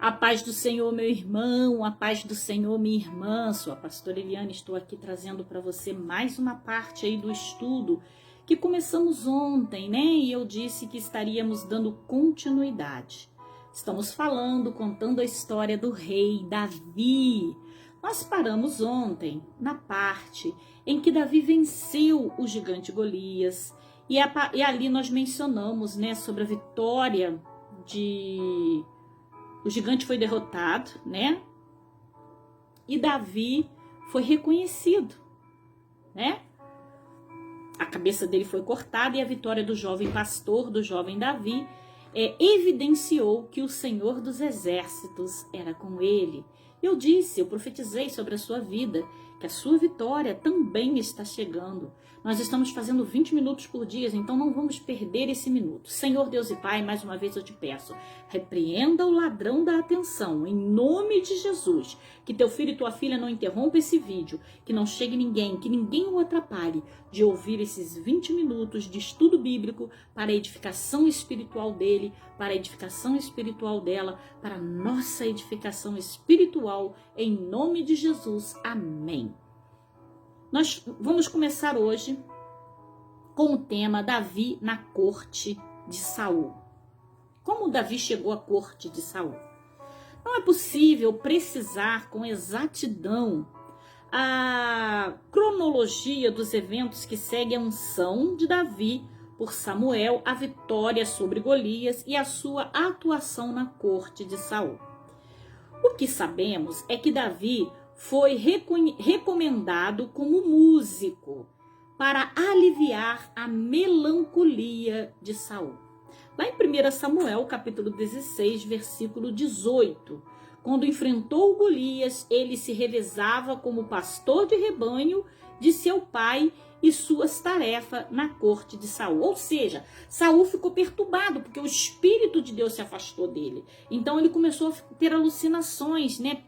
A paz do Senhor, meu irmão, a paz do Senhor, minha irmã. Sou a pastora Eliane, estou aqui trazendo para você mais uma parte aí do estudo que começamos ontem, né? E eu disse que estaríamos dando continuidade. Estamos falando, contando a história do rei Davi. Nós paramos ontem na parte em que Davi venceu o gigante Golias e ali nós mencionamos, né, sobre a vitória de... O gigante foi derrotado, né? E Davi foi reconhecido, né? A cabeça dele foi cortada e a vitória do jovem pastor, do jovem Davi, evidenciou que o Senhor dos Exércitos era com ele. Eu profetizei sobre a sua vida, que a sua vitória também está chegando. Nós estamos fazendo 20 minutos por dia, então não vamos perder esse minuto. Senhor Deus e Pai, mais uma vez eu te peço, repreenda o ladrão da atenção, em nome de Jesus. Que teu filho e tua filha não interrompam esse vídeo, que não chegue ninguém, que ninguém o atrapalhe de ouvir esses 20 minutos de estudo bíblico para a edificação espiritual dele, para a edificação espiritual dela, para a nossa edificação espiritual, em nome de Jesus. Amém. Nós vamos começar hoje com o tema Davi na corte de Saul. Como Davi chegou à corte de Saul? Não é possível precisar com exatidão a cronologia dos eventos que seguem a unção de Davi por Samuel, a vitória sobre Golias e a sua atuação na corte de Saul. O que sabemos é que Davi foi recomendado como músico para aliviar a melancolia de Saul. Lá em 1 Samuel, capítulo 16, versículo 18, quando enfrentou Golias, ele se revezava como pastor de rebanho de seu pai e suas tarefas na corte de Saul. Ou seja, Saul ficou perturbado porque o Espírito de Deus se afastou dele. Então ele começou a ter alucinações, né,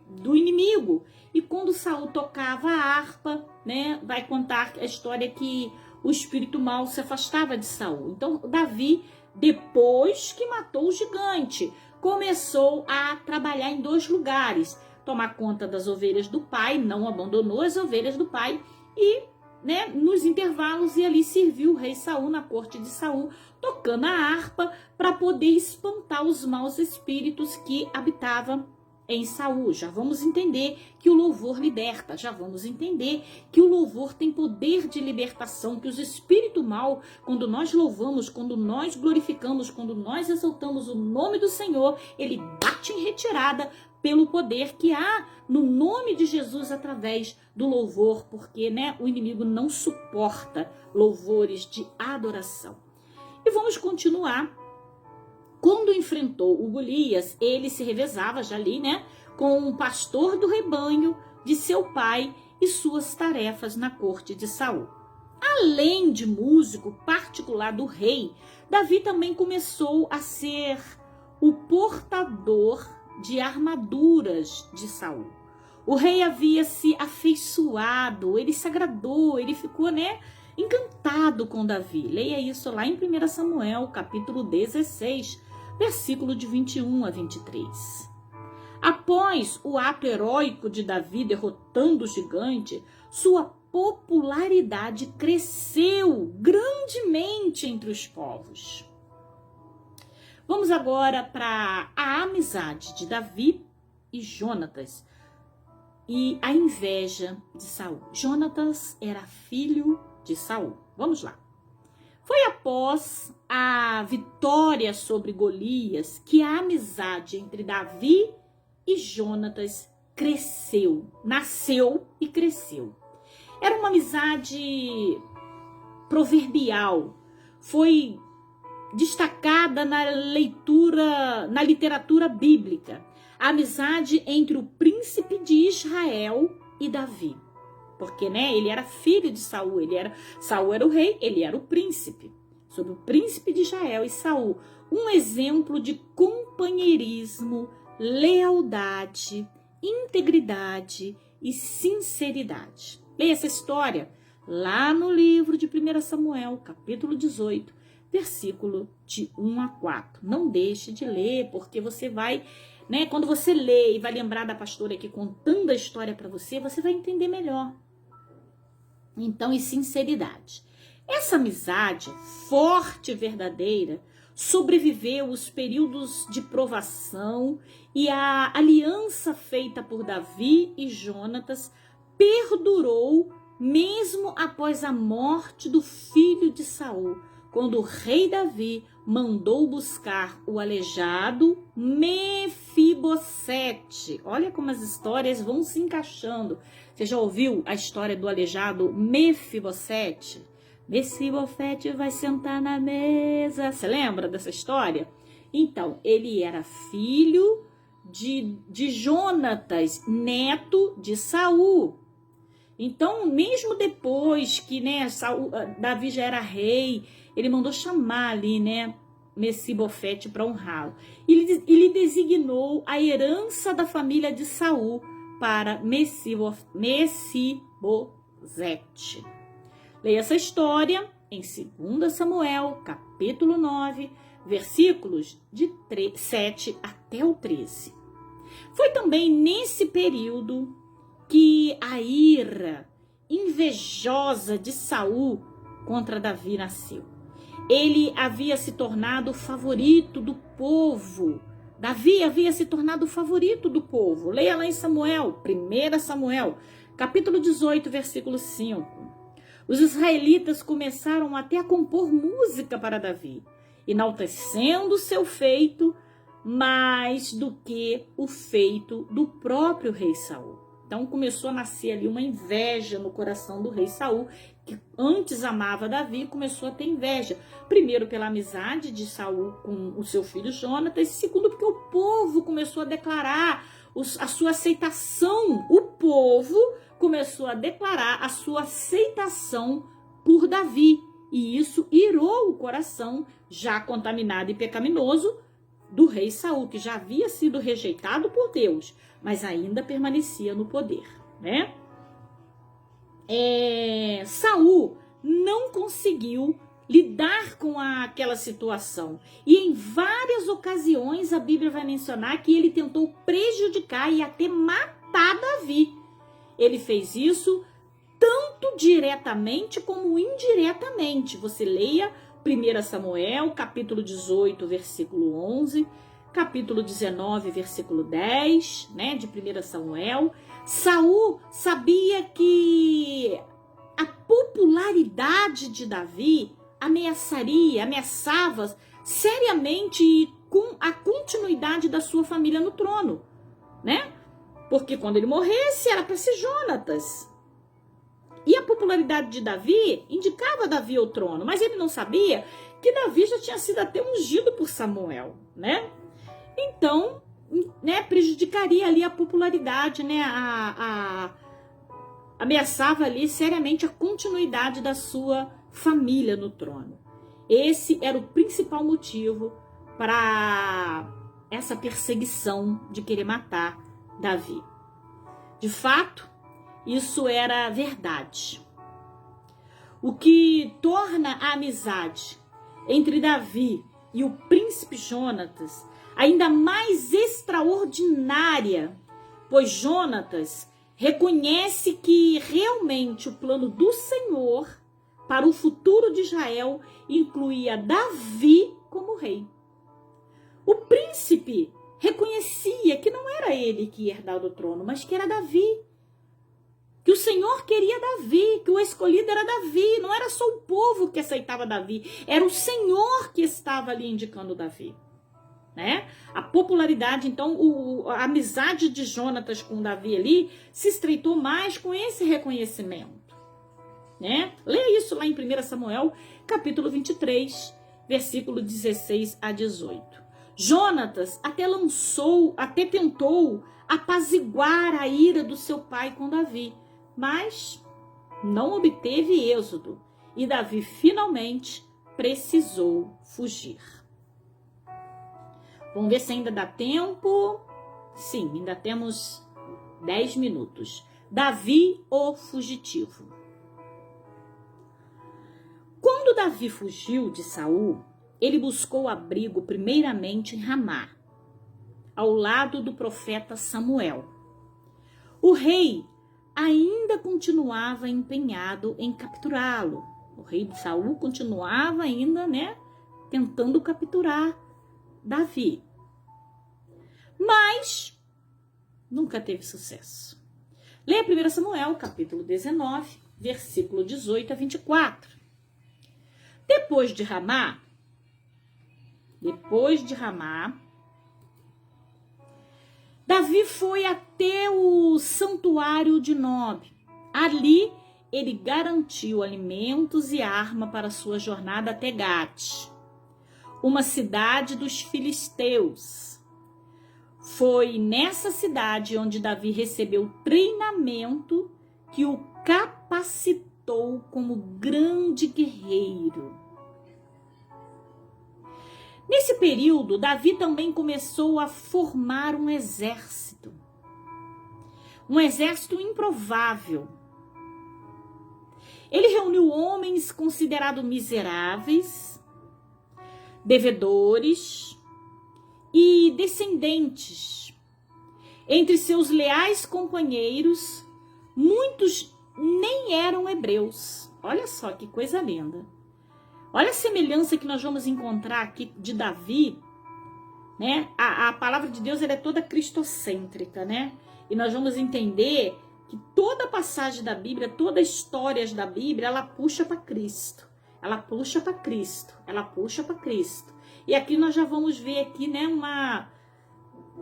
do inimigo. E quando Saul tocava a harpa, né, vai contar a história que o espírito mau se afastava de Saul. Então Davi, depois que matou o gigante, começou a trabalhar em 2 lugares. Tomar conta das ovelhas do pai, não abandonou as ovelhas do pai e, né, nos intervalos, e ali serviu o rei Saul na corte de Saul, tocando a harpa para poder espantar os maus espíritos que habitavam em Saul. Já vamos entender que o louvor liberta, já vamos entender que o louvor tem poder de libertação, que os espíritos mal, quando nós louvamos, quando nós glorificamos, quando nós exaltamos o nome do Senhor, ele bate em retirada pelo poder que há no nome de Jesus através do louvor, porque, né, o inimigo não suporta louvores de adoração. E vamos continuar. Quando enfrentou o Golias, ele se revezava já ali, né, com um pastor do rebanho de seu pai e suas tarefas na corte de Saul. Além de músico particular do rei, Davi também começou a ser o portador de armaduras de Saul. O rei havia se afeiçoado, ele se agradou, ele ficou, né, encantado com Davi. Leia isso lá em 1 Samuel, capítulo 16, versículo de 21 a 23. Após o ato heróico de Davi derrotando o gigante, sua popularidade cresceu grandemente entre os povos. Vamos agora para a amizade de Davi e Jonatas e a inveja de Saul. Jonatas era filho de Saul. Vamos lá. Foi após a vitória sobre Golias que a amizade entre Davi e Jonatas cresceu, nasceu e cresceu. Era uma amizade proverbial, foi destacada na literatura bíblica, a amizade entre o príncipe de Israel e Davi. Porque, né, ele era filho de Saul, Saul era o rei, ele era o príncipe. Sobre o príncipe de Israel e Saul, um exemplo de companheirismo, lealdade, integridade e sinceridade. Leia essa história lá no livro de 1 Samuel, capítulo 18, versículo de 1 a 4. Não deixe de ler, porque você vai, né, quando você lê e vai lembrar da pastora aqui contando a história para você, você vai entender melhor. Então, e sinceridade. Essa amizade forte e verdadeira sobreviveu os períodos de provação e a aliança feita por Davi e Jonatas perdurou mesmo após a morte do filho de Saul, quando o rei Davi mandou buscar o aleijado Mefibosete. Olha como as histórias vão se encaixando. Você já ouviu a história do aleijado Mefibosete? Mefibosete vai sentar na mesa. Você lembra dessa história? Então, ele era filho de Jonatas, neto de Saul. Então, mesmo depois que, né, Davi já era rei, ele mandou chamar ali, né, Mefibosete para honrá-lo. Ele designou a herança da família de Saul para Mefibosete. Leia essa história em 2 Samuel, capítulo 9, versículos de 7 até o 13. Foi também nesse período que a ira invejosa de Saul contra Davi nasceu. Ele havia se tornado o favorito do povo. Davi havia se tornado o favorito do povo. Leia lá em Samuel, 1 Samuel, capítulo 18, versículo 5. Os israelitas começaram até a compor música para Davi, enaltecendo o seu feito mais do que o feito do próprio rei Saul. Então começou a nascer ali uma inveja no coração do rei Saul, que antes amava Davi, começou a ter inveja. Primeiro pela amizade de Saul com o seu filho Jonatas, e segundo porque o povo começou a declarar a sua aceitação. O povo começou a declarar a sua aceitação por Davi. E isso irou o coração, já contaminado e pecaminoso, do rei Saul, que já havia sido rejeitado por Deus, mas ainda permanecia no poder, né? Saul não conseguiu lidar com aquela situação. E em várias ocasiões a Bíblia vai mencionar que ele tentou prejudicar e até matar Davi. Ele fez isso tanto diretamente como indiretamente. Você leia 1 Samuel, capítulo 18, versículo 11, capítulo 19, versículo 10, né, de 1 Samuel. Saul sabia que a popularidade de Davi ameaçava seriamente com a continuidade da sua família no trono, né? Porque quando ele morresse era para ser Jonatas. E a popularidade de Davi indicava Davi ao trono, mas ele não sabia que Davi já tinha sido até ungido por Samuel, né? Então, né, prejudicaria ali a popularidade, né? Ameaçava ali seriamente a continuidade da sua família no trono. Esse era o principal motivo para essa perseguição de querer matar Davi. De fato, isso era verdade. O que torna a amizade entre Davi e o príncipe Jonatas ainda mais extraordinária, pois Jonatas reconhece que realmente o plano do Senhor para o futuro de Israel incluía Davi como rei. O príncipe reconhecia que não era ele que ia herdar o trono, mas que era Davi. Que o Senhor queria Davi, que o escolhido era Davi, não era só o povo que aceitava Davi, era o Senhor que estava ali indicando Davi, né? A popularidade, então, a amizade de Jonatas com Davi ali se estreitou mais com esse reconhecimento, né? Leia isso lá em 1 Samuel, capítulo 23, versículo 16 a 18. Jonatas até tentou apaziguar a ira do seu pai com Davi, mas não obteve êxodo e Davi finalmente precisou fugir. Vamos ver se ainda dá tempo. Sim, ainda temos 10 minutos. Davi, o fugitivo. Quando Davi fugiu de Saul, ele buscou abrigo primeiramente em Ramá, ao lado do profeta Samuel. O rei ainda continuava empenhado em capturá-lo. O rei de Saul continuava ainda, tentando capturar Davi. Mas nunca teve sucesso. Leia 1 Samuel, capítulo 19, versículo 18 a 24. Depois de Ramá, Davi foi até o santuário de Nob. Ali ele garantiu alimentos e arma para sua jornada até Gate, uma cidade dos filisteus. Foi nessa cidade onde Davi recebeu treinamento que o capacitou como grande guerreiro. Nesse período, Davi também começou a formar um exército improvável. Ele reuniu homens considerados miseráveis, devedores e descendentes. Entre seus leais companheiros, muitos nem eram hebreus. Olha só que coisa linda. Olha a semelhança que nós vamos encontrar aqui de Davi, A palavra de Deus ela é toda cristocêntrica, E nós vamos entender que toda passagem da Bíblia, toda história da Bíblia, ela puxa para Cristo. Ela puxa para Cristo. Ela puxa para Cristo. E aqui nós já vamos ver aqui, uma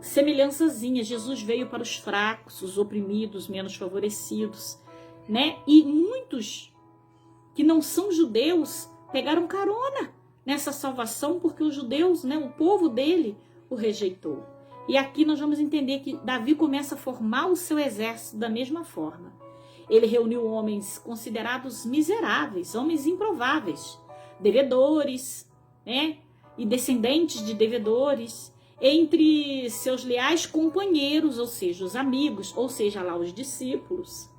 semelhançazinha. Jesus veio para os fracos, os oprimidos, menos favorecidos, E muitos que não são judeus pegaram carona nessa salvação porque os judeus, o povo dele, o rejeitou. E aqui nós vamos entender que Davi começa a formar o seu exército da mesma forma. Ele reuniu homens considerados miseráveis, homens improváveis, devedores, e descendentes de devedores, entre seus leais companheiros, ou seja, os amigos, ou seja, lá os discípulos,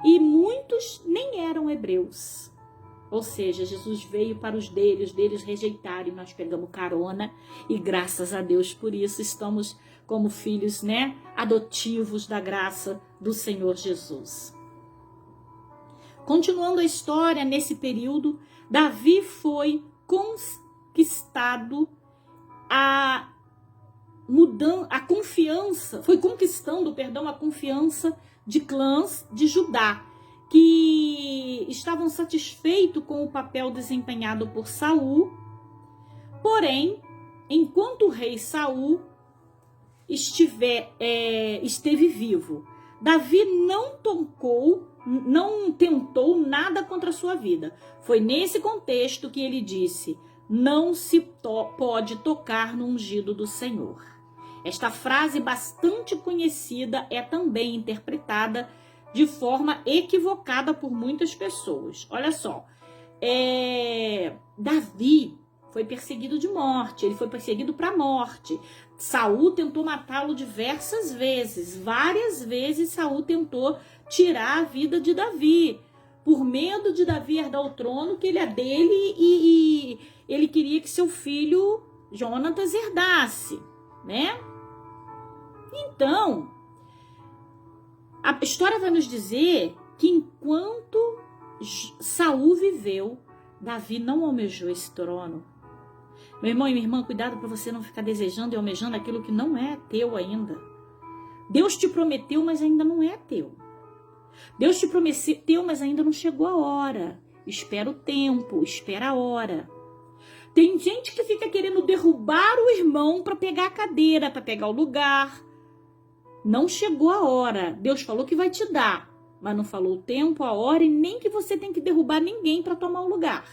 E muitos nem eram hebreus. Ou seja, Jesus veio para os deles rejeitaram, e nós pegamos carona, e graças a Deus por isso estamos como filhos, adotivos da graça do Senhor Jesus. Continuando a história, nesse período, Davi foi conquistando a confiança de clãs de Judá, que estavam satisfeitos com o papel desempenhado por Saul. Porém, enquanto o rei Saul esteve vivo, Davi não tentou nada contra a sua vida. Foi nesse contexto que ele disse: não se pode tocar no ungido do Senhor. Esta frase bastante conhecida é também interpretada de forma equivocada por muitas pessoas. Olha só, Davi foi perseguido de morte, ele foi perseguido para a morte. Saul tentou matá-lo diversas vezes, várias vezes Saul tentou tirar a vida de Davi, por medo de Davi herdar o trono, que ele é dele, e ele queria que seu filho Jonatas herdasse, Então, a história vai nos dizer que enquanto Saul viveu, Davi não almejou esse trono. Meu irmão e minha irmã, cuidado para você não ficar desejando e almejando aquilo que não é teu ainda. Deus te prometeu, mas ainda não é teu. Deus te prometeu, mas ainda não chegou a hora. Espera o tempo, espera a hora. Tem gente que fica querendo derrubar o irmão para pegar a cadeira, para pegar o lugar. Não chegou a hora. Deus falou que vai te dar, mas não falou o tempo, a hora, e nem que você tem que derrubar ninguém para tomar o lugar.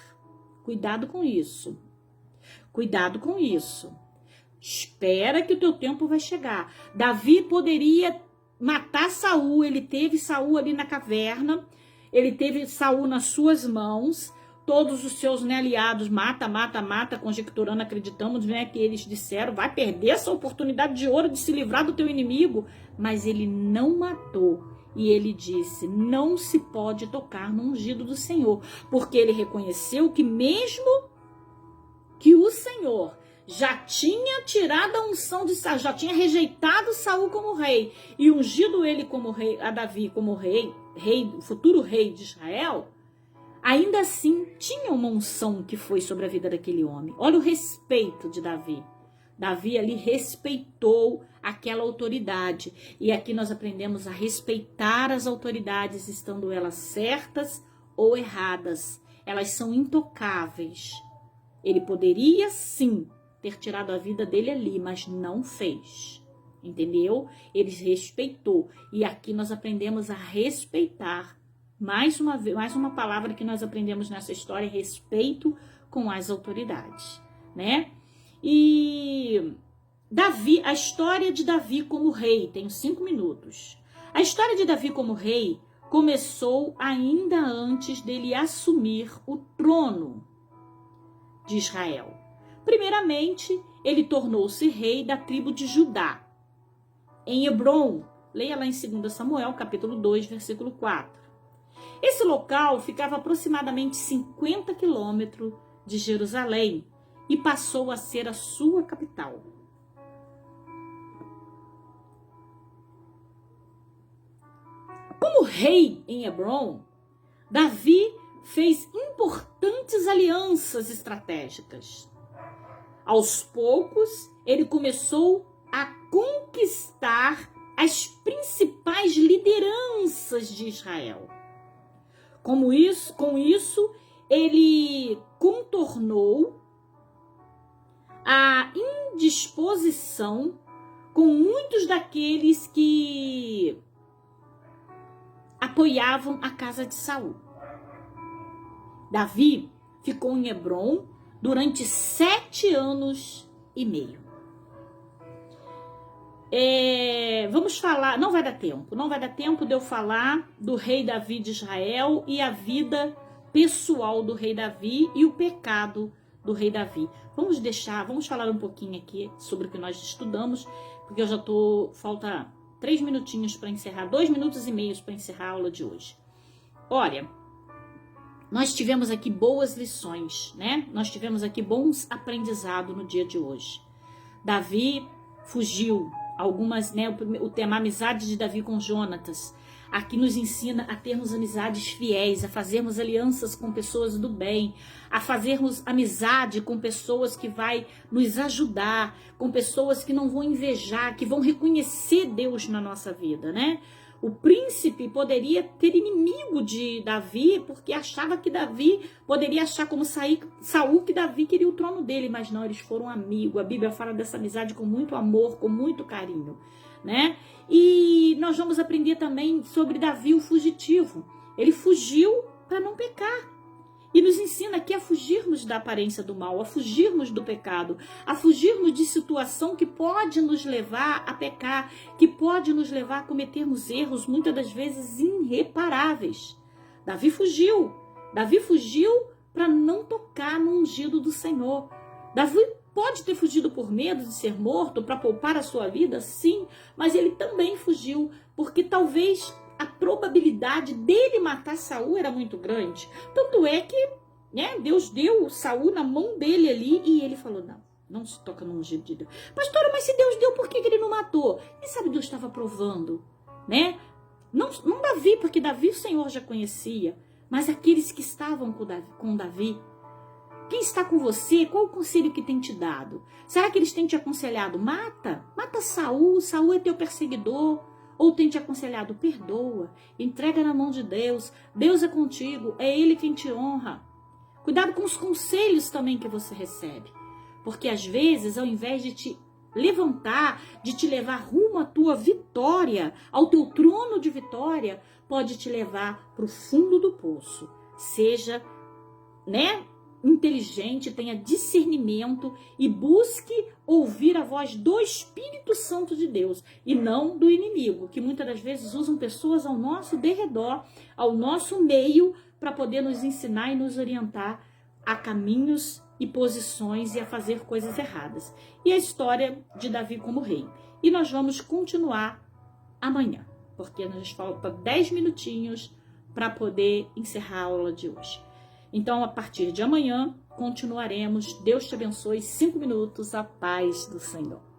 Cuidado com isso. Cuidado com isso. Espera que o teu tempo vai chegar. Davi poderia matar Saul, ele teve Saul ali na caverna, ele teve Saul nas suas mãos, todos os seus aliados, mata, conjecturando, acreditamos, que eles disseram, vai perder essa oportunidade de ouro de se livrar do teu inimigo, mas ele não matou, E ele disse: não se pode tocar no ungido do Senhor, porque ele reconheceu que mesmo que o Senhor já tinha tirado a unção de Saul, já tinha rejeitado Saul como rei e ungido ele como rei, a Davi como rei, futuro rei de Israel, ainda assim tinha uma unção que foi sobre a vida daquele homem. Olha o respeito de Davi. Davi ali respeitou aquela autoridade. E aqui nós aprendemos a respeitar as autoridades, estando elas certas ou erradas. Elas são intocáveis. Ele poderia sim ter tirado a vida dele ali, mas não fez. Entendeu? Ele respeitou. E aqui nós aprendemos a respeitar. Mais uma palavra que nós aprendemos nessa história: respeito com as autoridades, né? E Davi, a história de Davi como rei, tenho 5 minutos. A história de Davi como rei começou ainda antes dele assumir o trono de Israel. Primeiramente, ele tornou-se rei da tribo de Judá, em Hebrom. Leia lá em 2 Samuel, capítulo 2, versículo 4. Esse local ficava aproximadamente 50 quilômetros de Jerusalém e passou a ser a sua capital. Como rei em Hebrom, Davi fez importantes alianças estratégicas. Aos poucos, ele começou a conquistar as principais lideranças de Israel. Com isso, ele contornou a indisposição com muitos daqueles que apoiavam a casa de Saul. Davi ficou em Hebrom durante 7 anos e meio. Vamos falar, não vai dar tempo de eu falar do rei Davi de Israel e a vida pessoal do rei Davi e o pecado do rei Davi. Vamos falar um pouquinho aqui sobre o que nós estudamos, porque falta 3 minutinhos para encerrar, 2 minutos e meio para encerrar a aula de hoje. Olha, nós tivemos aqui boas lições, né? Nós tivemos aqui bons aprendizados no dia de hoje. Davi fugiu, algumas, né? O tema amizade de Davi com Jonatas. Aqui nos ensina a termos amizades fiéis, a fazermos alianças com pessoas do bem, a fazermos amizade com pessoas que vai nos ajudar, com pessoas que não vão invejar, que vão reconhecer Deus na nossa vida, né? O príncipe poderia ter inimigo de Davi, porque achava que Davi poderia achar como Saul que Davi queria o trono dele, mas não, eles foram amigos. A Bíblia fala dessa amizade com muito amor, com muito carinho, né? E nós vamos aprender também sobre Davi, o fugitivo. Ele fugiu para não pecar. E nos ensina aqui a fugirmos da aparência do mal, a fugirmos do pecado, a fugirmos de situação que pode nos levar a pecar, que pode nos levar a cometermos erros, muitas das vezes irreparáveis. Davi fugiu para não tocar no ungido do Senhor. Davi pode ter fugido por medo de ser morto, para poupar a sua vida, sim, mas ele também fugiu porque talvez a probabilidade dele matar Saul era muito grande. Tanto é que, né, Deus deu Saul na mão dele ali e ele falou: não se toca no ungido de Deus. Pastora, mas se Deus deu, por que ele não matou? Quem sabe Deus estava provando, né? Não Davi, porque Davi o Senhor já conhecia, mas aqueles que estavam com Davi. Quem está com você? Qual o conselho que tem te dado? Será que eles têm te aconselhado? Mata Saul, Saul é teu perseguidor. Ou tem te aconselhado? Perdoa, entrega na mão de Deus, Deus é contigo, é Ele quem te honra. Cuidado com os conselhos também que você recebe, porque às vezes, ao invés de te levantar, de te levar rumo à tua vitória, ao teu trono de vitória, pode te levar para o fundo do poço. Seja, né, inteligente, tenha discernimento e busque ouvir a voz do Espírito Santo de Deus e não do inimigo, que muitas das vezes usam pessoas ao nosso derredor, ao nosso meio, para poder nos ensinar e nos orientar a caminhos e posições e a fazer coisas erradas. E a história de Davi como rei. E nós vamos continuar amanhã. porque nos falta 10 minutinhos para poder encerrar a aula de hoje. Então, a partir de amanhã, continuaremos. Deus te abençoe. 5 minutos, a paz do Senhor.